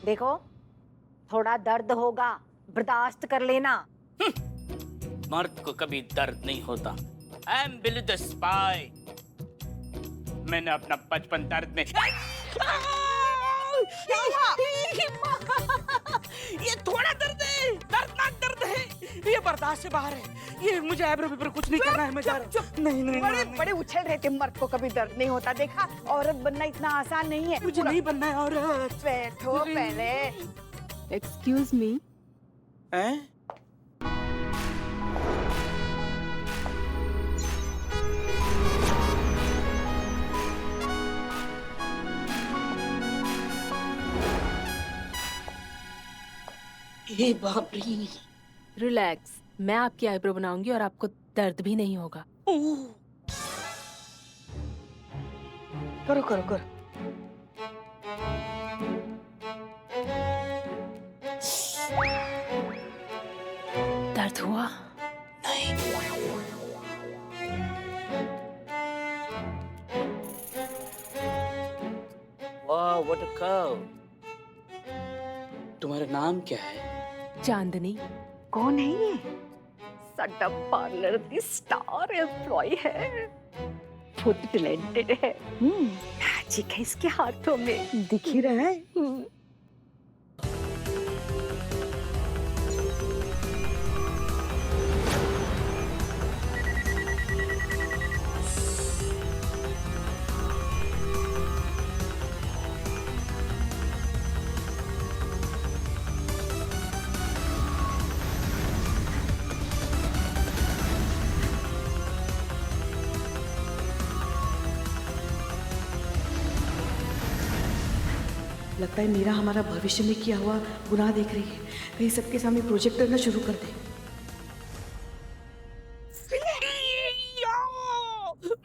देखो, थोड़ा दर्द होगा, बर्दाश्त कर लेना। मर्द को कभी दर्द नहीं होता। I am Billu the spy. मैंने अपना बचपन दर्द में ये थोड़ा दर्द है, दर्दनाक दर्द है, ये बर्दाश्त से बाहर है। ये मुझे आईब्रो पे कुछ नहीं करना है। मैं जा रहा हूं। नहीं नहीं बड़े बड़े उछल रहे थे, मर्द को कभी दर्द नहीं होता। देखा, औरत बनना इतना आसान नहीं है। मुझे नहीं बनना है औरत। बैठो पहले। Excuse me. हैं? ए बाप रे। रिलैक्स, मैं आपकी आईब्रो बनाऊंगी और आपको दर्द भी नहीं होगा। करो करो करो। दर्द हुआ? वाह, व्हाट अ कर्व। तुम्हारा नाम क्या है? चांदनी। कौन है ये? सटअप पार्लर की स्टार एम्प्लॉय है, बहुत टैलेंटेड है। मैजिक है इसके हाथों में, दिख ही रहा है। लगता है मीरा हमारा भविष्य में किया हुआ गुनाह देख रही है। कहीं सबके सामने प्रोजेक्ट करना शुरू कर दे।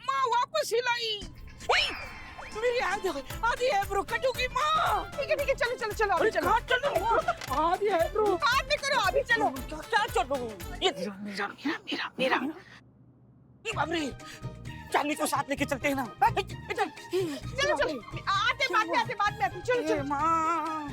माँ वापस हिलाई। मेरी आधी आईब्रो कटोगी माँ। ठीक है चलो चलो चलो अभी चलो। कहाँ चलो? आधी आईब्रो। बाद में करो, अभी चलो। क्या चलो? ये मेरा मेरा मेरा बाप रे। चांदनी को साथ लेके चलते हैं ना। चलो चलो, आते बाद में आते। चलो चलो। माँ।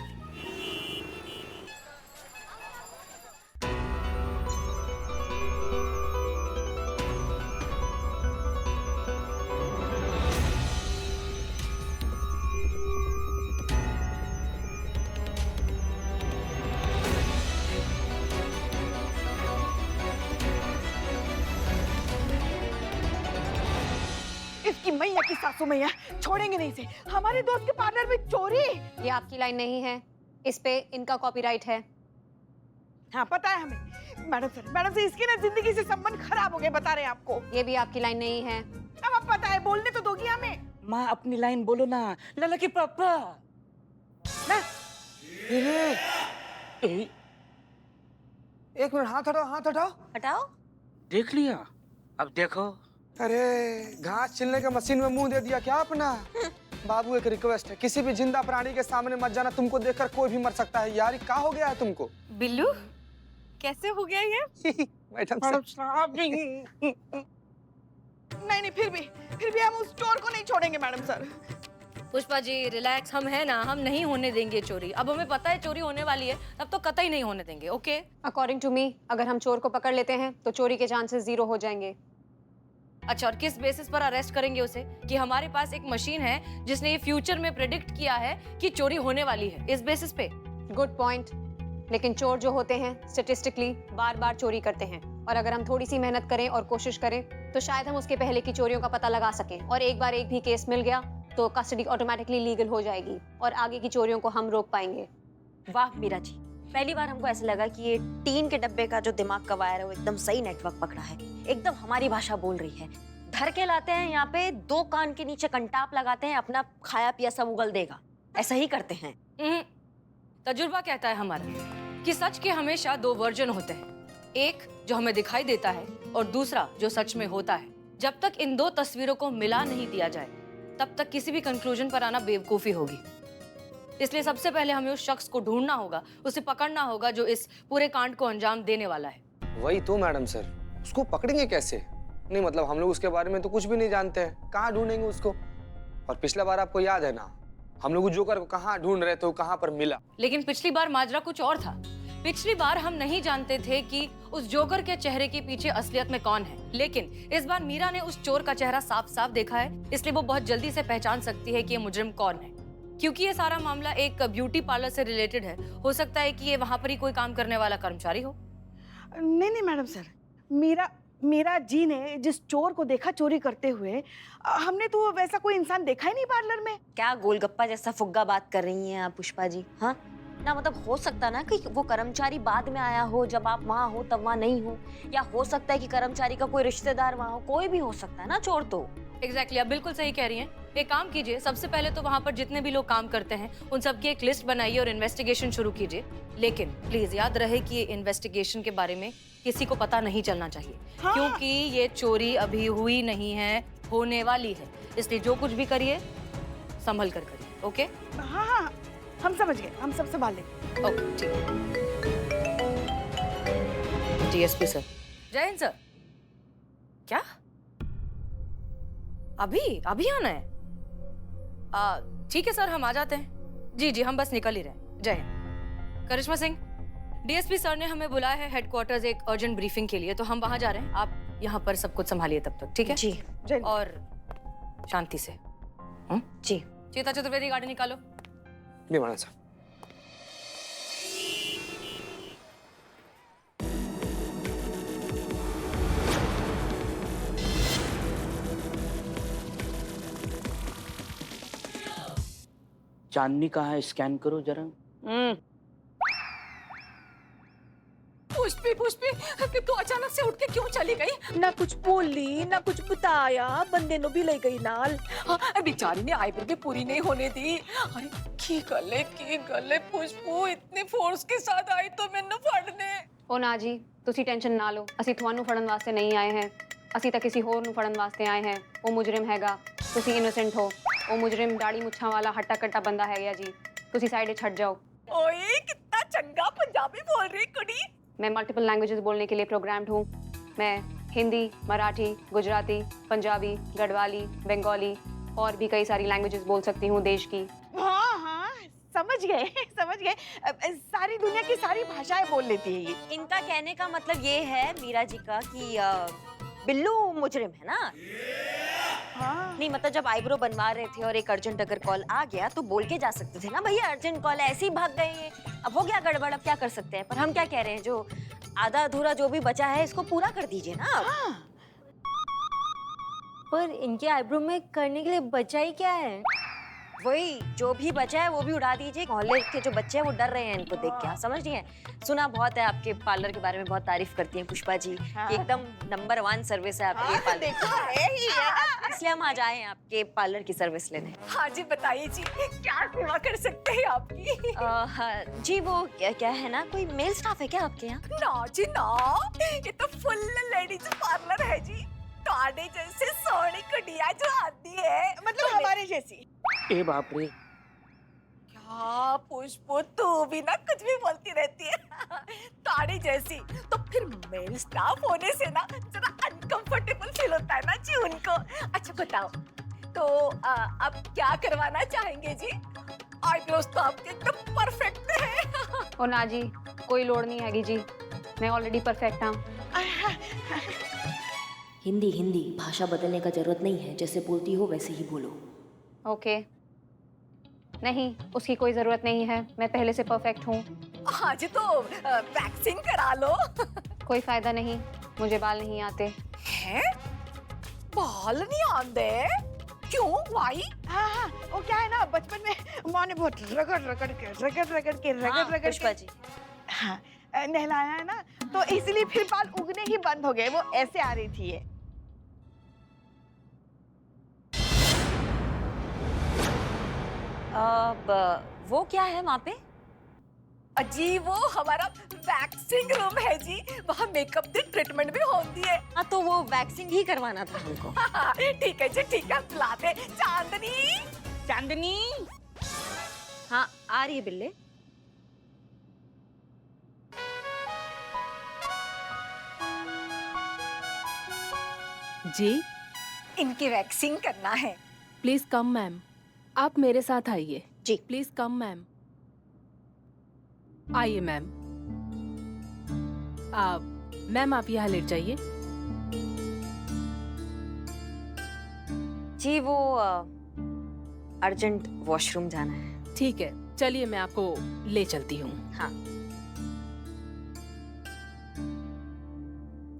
इसकी मैया की सासू मैया छोड़ेंगे नहीं इसे। हमारे दोस्त के पार्लर में चोरी। ये आपकी लाइन नहीं है, इस पे इनका कॉपीराइट है। हाँ पता है हमें। मैडम से इसकी ना जिंदगी से संबंध खराब हो गए, बता रहे हैं आपको। ये भी आपकी लाइन नहीं है। अब पता है, बोलने तो दोगी हमें माँ अपनी लाइन बोलो ना, लला की पापा ना। एक मिनट, हाथ हटाओ हाथ हटाओ। हटाओ। देख लिया, अब देखो। अरे घास छिलने के मशीन में मुंह दे दिया क्या अपना? बाबू एक रिक्वेस्ट है, किसी भी जिंदा प्राणी के सामने मत जाना। तुमको देखकर कोई भी मर सकता है यार। क्या हो गया है तुमको? बिल्लू कैसे हो गया ये? मैडम नहीं फिर भी हम उस चोर को नहीं छोड़ेंगे madam sir. Pushpa ji relax, हम है ना, हम नहीं होने देंगे चोरी। अब हमें पता है चोरी होने वाली है, तब तो कतई नहीं होने देंगे। ओके? अकॉर्डिंग टू मी, अगर हम चोर को पकड़ लेते हैं तो चोरी के चांसेस 0 हो जाएंगे। अच्छा, और किस बेसिस पर अरेस्ट करेंगे उसे? कि हमारे पास एक मशीन है जिसने ये फ्यूचर में प्रेडिक्ट किया है कि चोरी होने वाली है, इस बेसिस पे? Good point. लेकिन चोर जो होते हैं स्टेटिस्टिकली बार बार चोरी करते हैं, और अगर हम थोड़ी सी मेहनत करें और कोशिश करें तो शायद हम उसके पहले की चोरियों का पता लगा सकें, और एक बार एक भी केस मिल गया तो कस्टडी ऑटोमेटिकली लीगल हो जाएगी और आगे की चोरियों को हम रोक पाएंगे। वाह मीरा जी, पहली बार हमको ऐसा लगा कि ये टीन के डब्बे का जो दिमाग का वायर है वो एकदम सही नेटवर्क पकड़ा है। एकदम हमारी भाषा बोल रही है। धर के लाते हैं यहाँ पे, 2 कान के नीचे कंटाप लगाते हैं, अपना खाया पिया सब उगल देगा। ऐसा ही करते हैं। तजुर्बा कहता है हमारा कि सच के हमेशा 2 वर्जन होते हैं, एक जो हमें दिखाई देता है और दूसरा जो सच में होता है। जब तक इन 2 तस्वीरों को मिला नहीं दिया जाए तब तक किसी भी कंक्लूजन पर आना बेवकूफी होगी। इसलिए सबसे पहले हमें उस शख्स को ढूंढना होगा, उसे पकड़ना होगा जो इस पूरे कांड को अंजाम देने वाला है। वही तो मैडम सर, उसको पकड़ेंगे कैसे? नहीं मतलब हम लोग उसके बारे में तो कुछ भी नहीं जानते हैं, कहाँ ढूंढेंगे उसको? और पिछला बार आपको याद है ना, हम लोग जोकर को कहाँ ढूंढ रहे थे, वो कहाँ पर मिला। लेकिन पिछली बार माजरा कुछ और था। पिछली बार हम नहीं जानते थे कि उस जोकर के चेहरे के पीछे असलियत में कौन है, लेकिन इस बार मीरा ने उस चोर का चेहरा साफ साफ देखा है, इसलिए वो बहुत जल्दी से पहचान सकती है कि ये मुजरिम कौन है। क्योंकि ये सारा मामला एक ब्यूटी पार्लर से रिलेटेड है, हो सकता है कि ये वहाँ पर ही कोई काम करने वाला कर्मचारी हो। नहीं नहीं मैडम सर, मीरा जी ने जिस चोर को देखा चोरी करते हुए, हमने तो वैसा कोई इंसान देखा ही नहीं पार्लर में। क्या गोलगप्पा जैसा फुग्गा बात कर रही हैं आप पुष्पा जी? हाँ ना, मतलब हो सकता ना कि वो कर्मचारी बाद में आया हो, जब आप वहाँ हो तब वहाँ नहीं हो, या हो सकता है कि कर्मचारी का कोई रिश्तेदार वहाँ हो, कोई भी हो सकता है ना चोर तो। एग्जैक्टली, आप बिल्कुल सही कह रही हैं। एक काम कीजिए, सबसे पहले तो वहाँ पर जितने भी लोग काम करते हैं उन सबकी एक लिस्ट बनाइए और इन्वेस्टिगेशन शुरू कीजिए। लेकिन प्लीज याद रहे कि ये इन्वेस्टिगेशन के बारे में किसी को पता नहीं चलना चाहिए। हाँ। क्योंकि ये चोरी अभी हुई नहीं है, होने वाली है, इसलिए जो कुछ भी करिए संभल कर करिए। ओके? हाँ हाँ, हम समझ गए, हम सब संभाल लेंगे। ओके ठीक है। DSP sir. जय हिंद सर। क्या अभी आना है? ठीक है सर, हम आ जाते हैं। जी जी, हम बस निकल ही रहे हैं। जय हिंद। करिश्मा सिंह, डीएसपी सर ने हमें बुलाया है हेडक्वार्टर्स एक अर्जेंट ब्रीफिंग के लिए, तो हम वहां जा रहे हैं। आप यहाँ पर सब कुछ संभालिए तब तक, ठीक है? जी। और शांति से। जी। चेता चतुर्वेदी, गाड़ी निकालो। नहीं मैडम साहब। चांदनी कहाँ है, स्कैन करो जरा। पुष्पी कि तू अचानक से उठ के क्यों चली गई? ना कुछ बोली ना कुछ बताया, बंदे नो भी ले गई नाल। हाँ, बेचारी ने आईब्रो भी पूरी नहीं होने दी। अरे की गले पुष्पू इतने फोर्स के साथ आई तो मैंने फड़ने। ओ ना जी, तुसी टेंशन ना लो, असी ਤੁਹਾਨੂੰ ਫੜਨ ਵਾਸਤੇ नहीं आए हैं, ਅਸੀਂ ਤਾਂ ਕਿਸੇ ਹੋਰ ਨੂੰ ਫੜਨ ਵਾਸਤੇ ਆਏ हैं। ਉਹ ਮੁਜਰਮ ਹੈਗਾ, ਤੁਸੀਂ ਇਨੋਸੈਂਟ ਹੋ। ਉਹ ਮੁਜਰਮ ਦਾੜੀ ਮੁੱਛਾਂ ਵਾਲਾ ਹੱਟਾ ਕੱਟਾ ਬੰਦਾ ਹੈਗਾ ਜੀ, ਤੁਸੀਂ ਸਾਈਡ 'ਚ ਹਟ जाओ। ओए कितना चंगा पंजाबी बोल रही कुड़ी। मैं मल्टीपल लैंग्वेजेस बोलने के लिए प्रोग्राम्ड हूँ। मैं हिंदी, मराठी, गुजराती, पंजाबी, गढ़वाली, बंगाली और भी कई सारी लैंग्वेजेस बोल सकती हूँ देश की। हाँ हाँ, समझ गए। सारी दुनिया की सारी भाषाएं बोल लेती है ये। इनका कहने का मतलब ये है मीरा जी का कि बिल्लू मुजरिम है ना? हाँ। नहीं मतलब जब आईब्रो बनवा रहे थे और एक अर्जेंट अगर कॉल आ गया तो बोल के जा सकते थे ना, भैया अर्जेंट कॉल है, ऐसे ही भाग गए ये। अब हो गया गड़बड़, अब क्या कर सकते हैं। पर हम क्या कह रहे हैं, जो आधा अधूरा जो भी बचा है इसको पूरा कर दीजिए ना। हाँ। पर इनके आईब्रो में करने के लिए बचा ही क्या है? वही जो भी बचा है वो भी उड़ा दीजिए। मोहल्ले के जो बच्चे हैं वो डर रहे हैं इनको देख के, समझ रही हैं? सुना बहुत है आपके पार्लर के बारे में, बहुत तारीफ करती हैं पुष्पा जी। हाँ। एकदम नंबर 1 सर्विस है आपके पार्लर। देखो है ही है ना। इसलिए हम आज आए हैं आपके पार्लर की सर्विस लेने। हाँ जी, बताइए जी, क्या सेवा कर सकते हैं आपकी? हाँ, जी वो क्या है ना, कोई मेल स्टाफ है क्या आपके यहाँ? ना जी ना, ये तो फुल लेडीज पार्लर है जी। ताड़े जैसे सोनी कुड़िया जो आती है, मतलब हमारे जैसी। ए बाप रे, क्या पुष्पो तू भी ना कुछ भी बोलती रहती है। ताड़ी जैसी तो फिर मेल स्टाफ होने से ना जरा अनकंफर्टेबल फील होता है ना जी उनको। अच्छा बताओ, तो अब क्या करवाना चाहेंगे जी? आईब्रोज तो आपके एकदम परफेक्ट है। ओ ना जी, कोई लोड़ नहीं हैगी जी, मैं ऑलरेडी परफेक्ट हूँ। हिंदी भाषा बदलने का जरूरत नहीं है, जैसे बोलती हो वैसे ही बोलो। ओके, नहीं उसकी कोई जरूरत नहीं है, मैं पहले से परफेक्ट हूँ। हाँ जी, तो वैक्सिंग करा लो। कोई फायदा नहीं, मुझे बाल नहीं आते। हैं? बाल नहीं आते? क्यों? वाई? हाँ, वो क्या है ना, बचपन में माँ ने बहुत रगड़ के पुष्पा जी। हाँ, नहलाया है ना, तो इसलिए फिर बाल उगने ही बंद हो गए, वो ऐसे आ रही थी ये। अब वो क्या है वहाँ पे? जी वो हमारा वैक्सिंग रूम है जी, वहाँ मेकअप की ट्रीटमेंट भी होती है। हाँ तो वो वैक्सिंग ही करवाना था हमको। ठीक है जी, ठीक है, बुलाते चांदनी। हाँ आ रही है बिल्ले। जी इनकी वैक्सिंग करना है। प्लीज कम मैम, आप मेरे साथ आइए। जी। Please come ma'am. आइए मैम। मैम आप यहाँ लेट जाइए। जी वो अर्जेंट वॉशरूम जाना है। ठीक है, चलिए मैं आपको ले चलती हूँ। हाँ।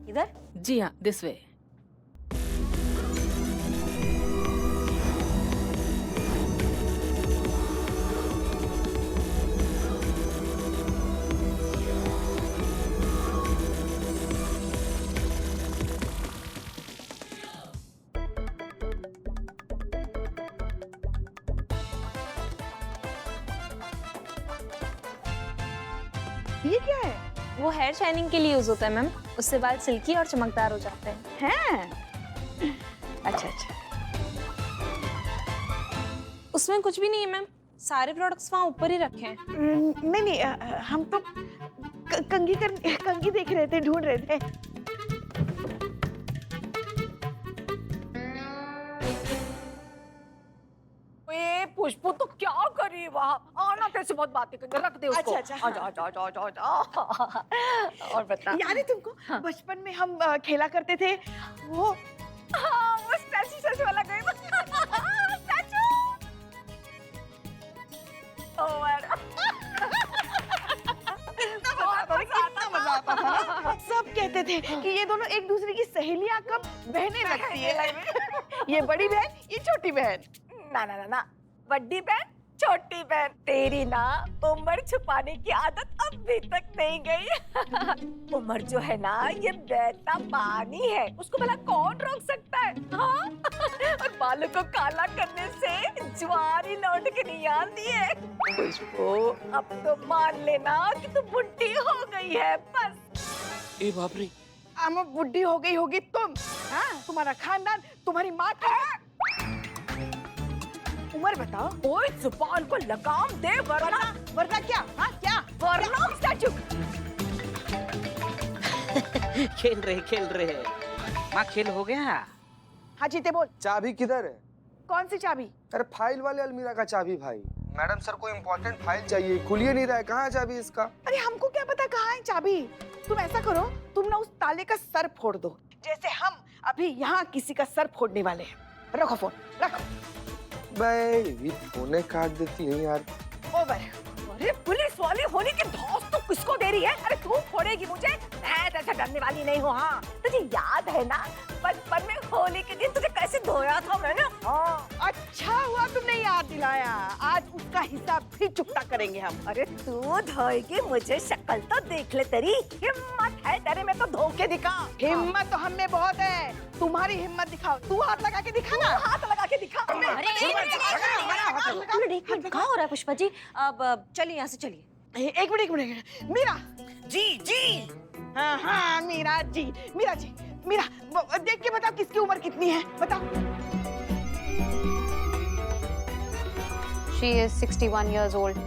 इधर? जी हाँ, दिस वे। ये क्या है? वो हेयर शाइनिंग के लिए यूज होता है मैम, उससे बाल सिल्की और चमकदार हो जाते हैं। हैं? अच्छा अच्छा। उसमें कुछ भी नहीं है मैम, सारे प्रोडक्ट्स वहाँ ऊपर ही रखे हैं। नहीं नहीं, हम तो कंघी देख रहे थे, ढूंढ रहे थे। ए पुष्पू तो क्या करी वहाँ? आना तेरे से बहुत बातें करके रख दे उसको। अच्छा, अच्छा, आजा आजा आजा आजा आजा। और बता। याद है तुमको? बचपन में हम खेला करते थे वो। हाँ, वो स्टैचू वाला गेम। स्टैचू। कितना मजा आता था ना? सब कहते थे कि ये दोनों एक दूसरे की सहेलियां कब बहनें लगती है। ये बड़ी बहन, ये छोटी बहन। ना ना ना ना, बड़ी बहन छोटी बहन, तेरी ना उम्र छुपाने की आदत अभी तक नहीं गई। उम्र जो है ना, ये बहता पानी है, उसको भला कौन रोक सकता है? हाँ? और बालों को काला करने से ज्वारी लौट के नहीं आती है। खुशबू, अब तो मान लेना कि तू बुढ़ी हो गई है बस। ए बाप रे, हम बुढ़ी हो गई होगी तुम। हाँ, तुम्हारा खानदान, तुम्हारी माँ का उम्र बताओ। ओए जुबान को लगाम दे वरना। वरना क्या? हाँ क्या? वरना स्टैचू। खेल रहे माँ, खेल हो गया। हाँ जीते बोल। चाबी किधर है? कौन सी चाबी? अरे फाइल वाले अलमीरा का चाबी भाई। मैडम सर को इम्पोर्टेंट फाइल चाहिए, खुल ही नहीं रहा है। कहाँ है चाबी इसका? अरे हमको क्या पता कहाँ है चाबी? तुम ऐसा करो, तुम ना उस ताले का सर फोड़ दो, जैसे हम अभी यहाँ किसी का सर फोड़ने वाले हैं। रखो फोन, रखो। भाई फोने काट देती है यार। ओवर। अरे पुलिस वाले होने की धौंस तो किसको दे रही है? अरे तू फोड़ेगी मुझे? मैं ऐसा डरने वाली नहीं हूँ। हाँ, तुझे याद है ना बचपन में होली के दिन तुझे कैसे धोया था मैंने? हाँ। अच्छा हुआ तुमने याद दिलाया, आज उसका हिसाब भी चुकता करेंगे हम। अरे तू धोएगी मुझे? शक्ल तो देख ले तेरी। हिम्मत है तेरे में तो धो के दिखा। हिम्मत तो हम में बहुत है, तुम्हारी हिम्मत दिखाओ। तू हाथ लगा के दिखा ना। हाथ लगा के दिखा। अरे एक मिनट, क्या हो रहा है पुष्पा जी? अब चलिए यहाँ से चलिए। एक मिनट। मीरा जी। हाँ हाँ मीरा जी, मीरा देख के बताओ किसकी उम्र कितनी है, बताओ। She is 61 years old.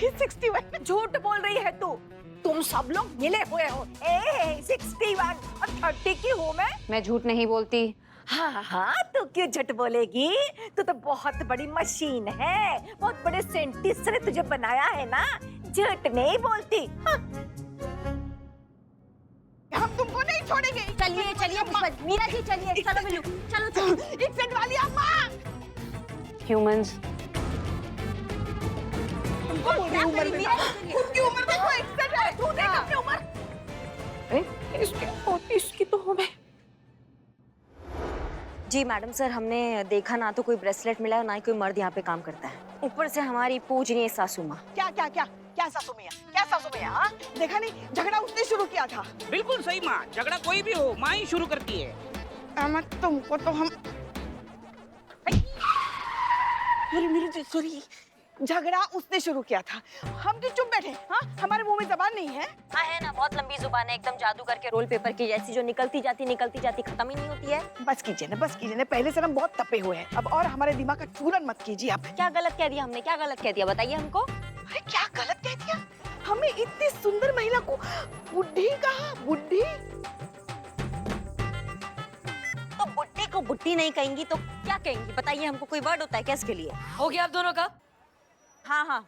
61? झूठ बोल रही है तू। तुम सब लोग मिले हुए हो। 61 और 30 की हूँ मैं। मैं झूठ नहीं बोलती। हाँ, तू क्यों झूठ बोलेगी? तू तो बहुत बड़ी मशीन है, बहुत बड़े साइंटिस्ट ने तुझे बनाया है ना, झूठ नहीं बोलती। हाँ। हम तुमको नहीं छोड़ेंगे। चलिए मीरा जी, चलिए। चलो मिलू, चलो। इज्जत वाली अम्मा। Humans. तुमको बोल रही उम्र में, खुद की उम्र देखो 61 है। तू देख अपनी उम्र। इसकी तो हूँ मैं। जी मैडम सर, हमने देखा ना तो कोई ब्रेसलेट मिला है, ना ही कोई मर्द यहाँ पे काम करता है। ऊपर से हमारी पूजनीय सासू माँ। क्या सासू मियां? हाँ? देखा नहीं, झगड़ा उसने शुरू किया था। बिल्कुल सही माँ, झगड़ा कोई भी हो माँ ही शुरू करती है। अम्मा तुमको तो हम सॉरी, झगड़ा उसने शुरू किया था, हम तो चुप बैठे। हाँ, हमारे मुंह में जबान नहीं है। हाँ है ना, बहुत लंबी जुबान है, एकदम जादू करके रोल पेपर की जैसी, जो निकलती जाती खत्म ही नहीं होती है। बस कीजिए ना, पहले से हम बहुत तपे हुए हैं अब, और हमारे दिमाग का चूरन मत कीजिए आप। क्या गलत कह दिया हमने? क्या गलत कह दिया बताइए हमको। अरे क्या गलत कह दिया? हमें इतनी सुंदर महिला को बुढ़ी कहा? बुढ़ी तो बुढ़ी को वो बुट्टी नहीं कहेंगी तो क्या कहेंगी? बताइए हमको, कोई वर्ड होता है क्या इसके लिए? हो गया आप दोनों का? हाँ हाँ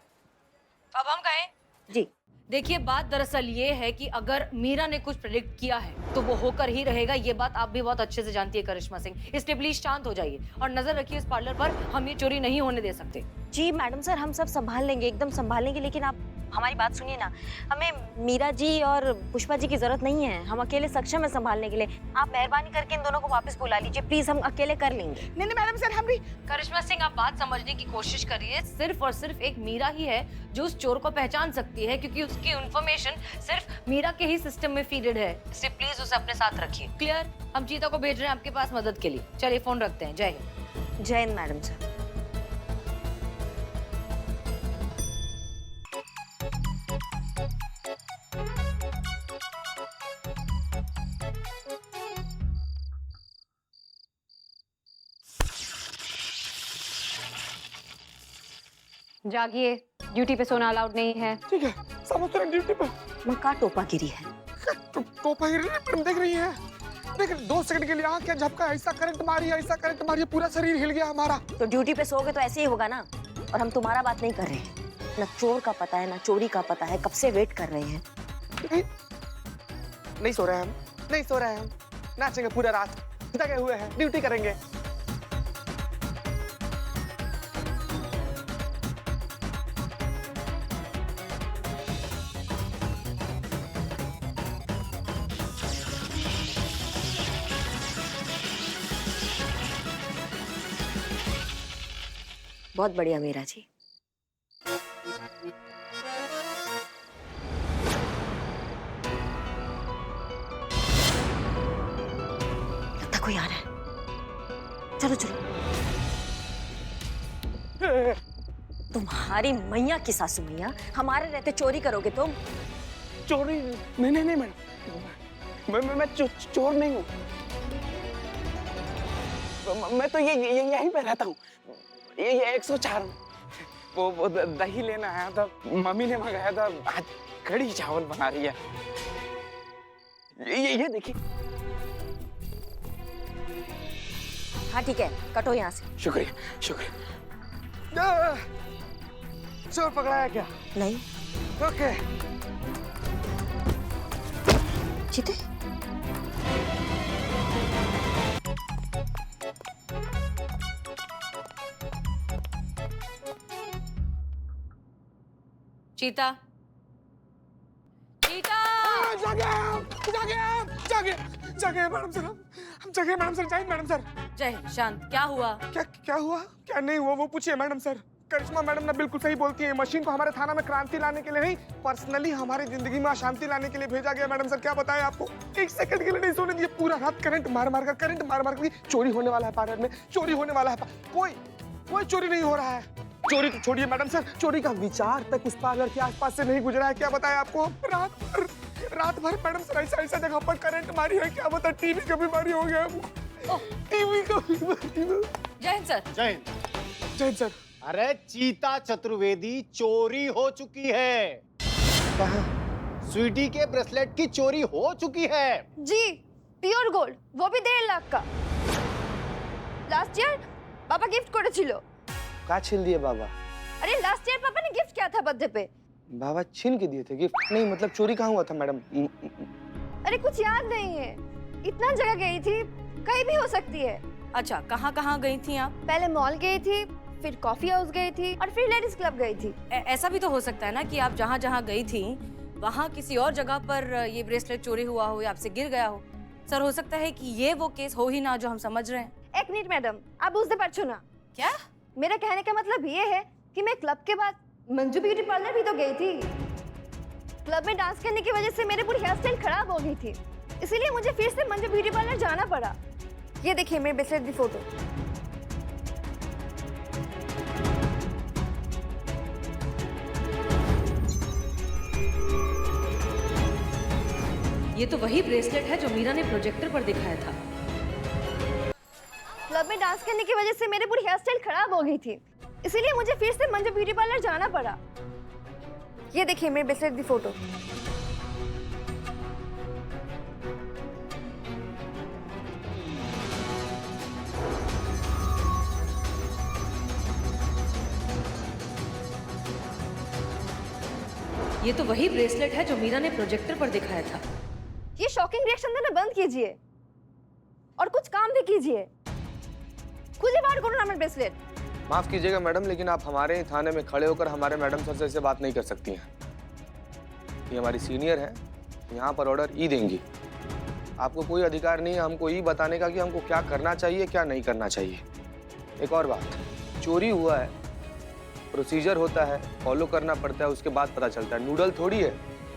अब हम कहें? जी। देखिए, बात दरअसल ये है कि अगर मीरा ने कुछ प्रेडिक्ट किया है तो वो होकर ही रहेगा। ये बात आप भी बहुत अच्छे से जानती है करिश्मा सिंह, इसलिए प्लीज शांत हो जाइए और नजर रखिए इस पार्लर पर। हम ये चोरी नहीं होने दे सकते। जी मैडम सर, हम सब संभाल लेंगे, एकदम संभाल लेंगे, लेकिन आप हमारी बात सुनिए ना। हमें मीरा जी और पुष्पा जी की जरूरत नहीं है, हम अकेले सक्षम है संभालने के लिए। आप मेहरबानी करके इन दोनों को वापस बुला लीजिए प्लीज, हम अकेले कर लेंगे। नहीं नहीं मैडम सर, हम भी। करिश्मा सिंह, आप बात समझने की कोशिश करिए। सिर्फ और सिर्फ एक मीरा ही है जो उस चोर को पहचान सकती है, क्योंकि उसकी इन्फॉर्मेशन सिर्फ मीरा के ही सिस्टम में फीडेड है। इसलिए प्लीज उसे अपने साथ रखिए। क्लियर? हम चीता को भेज रहे हैं आपके पास मदद के लिए। चलिए फोन रखते हैं। जय हिंद। जय हिंद मैडम सर। जागिए, ड्यूटी पे सोना अलाउड नहीं है। ठीक है, समझ रहे ड्यूटी पे। मैं का टोपा गिरी है। टोपा गिरी मैडम, देख रही है? देख 2 सेकंड के लिए आँख क्या झपका, ऐसा करंट मारी, ऐसा करंट मारी, पूरा शरीर हिल गया हमारा। तो ड्यूटी पे सोओगे तो ऐसे ही होगा ना। और हम तुम्हारा बात नहीं कर रहे हैं, ना चोर का पता है ना चोरी का पता है, कब से वेट कर रहे हैं। नहीं सो रहे हम, नहीं सो रहे हम, नाचेंगे पूरा रात, थके हुए हैं, ड्यूटी करेंगे। बहुत बढ़िया मीरा जी। लगता कोई आ रहा है, चलो चलो। तुम्हारी मैया की सासू मैया, हमारे रहते चोरी करोगे तुम? चोरी नहीं नहीं नहीं मैडम, मैं चोर नहीं हूँ। मैं तो यहीं पे रहता हूँ, ये 104। वो दही लेना आया था, मम्मी ने मंगाया था, आज कड़ी चावल बना रही है। ये देखिए। हाँ ठीक है, कटो यहाँ से। शुक्रिया शुक्रिया। चोर पकड़ाया क्या? नहीं। ओके। चीते? चीता, चीता! जागे मैडम सर, हम जागे मैडम सर, जाए मैडम सर। जय हिंद। शांत, क्या हुआ? क्या हुआ? क्या नहीं हुआ वो पूछिए मैडम सर। करिश्मा मैडम ने बिल्कुल सही बोलती है, मशीन को हमारे थाना में क्रांति लाने के लिए नहीं, पर्सनली हमारी जिंदगी में अशांति लाने के लिए भेजा गया। मैडम सर क्या बताएं आपको, 1 सेकंड के लिए नहीं सोने दिए, पूरा रात करंट मार मार कर चोरी होने वाला है पार्लर में, चोरी होने वाला है। कोई चोरी नहीं हो रहा है। चोरी तो छोड़िए मैडम सर, चोरी का विचार तक उस पार्लर के आसपास से नहीं गुजरा है। क्या बताएं आपको, रात भर मैडम सर ऐसा जगह पर करंट मारी है, क्या बता, टीवी का बीमारी हो गया। टीवी का बीमारी। जय हिंद सर। जय हिंद। जय हिंद सर। अरे चीता चतुर्वेदी, चोरी हो चुकी है। स्वीटी के ब्रेसलेट की चोरी हो चुकी है। जी, प्योर गोल्ड, वो भी 1.5 लाख का। लास्ट ईयर पापा गिफ्ट করেছিল। का छीन दिए बाबा? अरे लास्ट ईयर पापा ने गिफ्ट किया था बर्थडे पे। बाबा छीन के दिए थे गिफ्ट? नहीं मतलब चोरी कहाँ हुआ था मैडम? अरे कुछ याद नहीं है, इतना जगह गई थी, कहीं भी हो सकती है। अच्छा, कहाँ गई थी आप? पहले मॉल गई थी, फिर कॉफी हाउस गई थी और फिर लेडीज क्लब गई थी। ऐसा भी तो हो सकता है ना कि आप जहाँ गई थी वहाँ किसी और जगह पर ये ब्रेसलेट चोरी हुआ हो या आपसे गिर गया हो। सर, हो सकता है कि ये वो केस हो ही ना जो हम समझ रहे हैं। 1 मिनट मैडम, आप बुझते पारछो ना। क्या? मेरा कहने का मतलब ये है कि मैं क्लब के बाद मंजू ब्यूटी पार्लर भी तो गई थी। क्लब में डांस करने की वजह से मेरी पूरी हेयर स्टाइल खराब हो गई थी, इसीलिए मुझे फिर से मंजू ब्यूटी पार्लर जाना पड़ा। ये देखिए मेरे ब्रेसलेट की फोटो। ये तो वही ब्रेसलेट है जो मीरा ने प्रोजेक्टर पर दिखाया था। क्लब में डांस करने की वजह से मेरी पूरी हेयर स्टाइल खराब हो गई थी, इसीलिए मुझे फिर से मंजू ब्यूटी पार्लर जाना पड़ा। ये देखिए मेरे ब्रेसलेट की फोटो। ये तो वही ब्रेसलेट है जो मीरा ने प्रोजेक्टर पर दिखाया था। ये शॉकिंग रिएक्शन देना बंद कीजिए और कुछ काम भी कीजिए। खुद ही बाहर करो ना मेरा ब्रेसलेट। माफ कीजिएगा मैडम, लेकिन आप हमारे ही थाने में खड़े होकर हमारे मैडम सर से ऐसे बात नहीं कर सकती हैं। ये हमारी सीनियर है, यहाँ पर ऑर्डर ई देंगी। आपको कोई अधिकार नहीं है हमको ई बताने का कि हमको क्या करना चाहिए क्या नहीं करना चाहिए। एक और बात, चोरी हुआ है, प्रोसीजर होता है, फॉलो करना पड़ता है, उसके बाद पता चलता है। नूडल थोड़ी है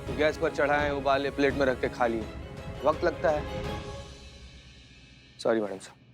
तो गैस पर चढ़ाएं, उबाले, प्लेट में रख के खा लिए, वक्त लगता है। सॉरी मैडम साहब।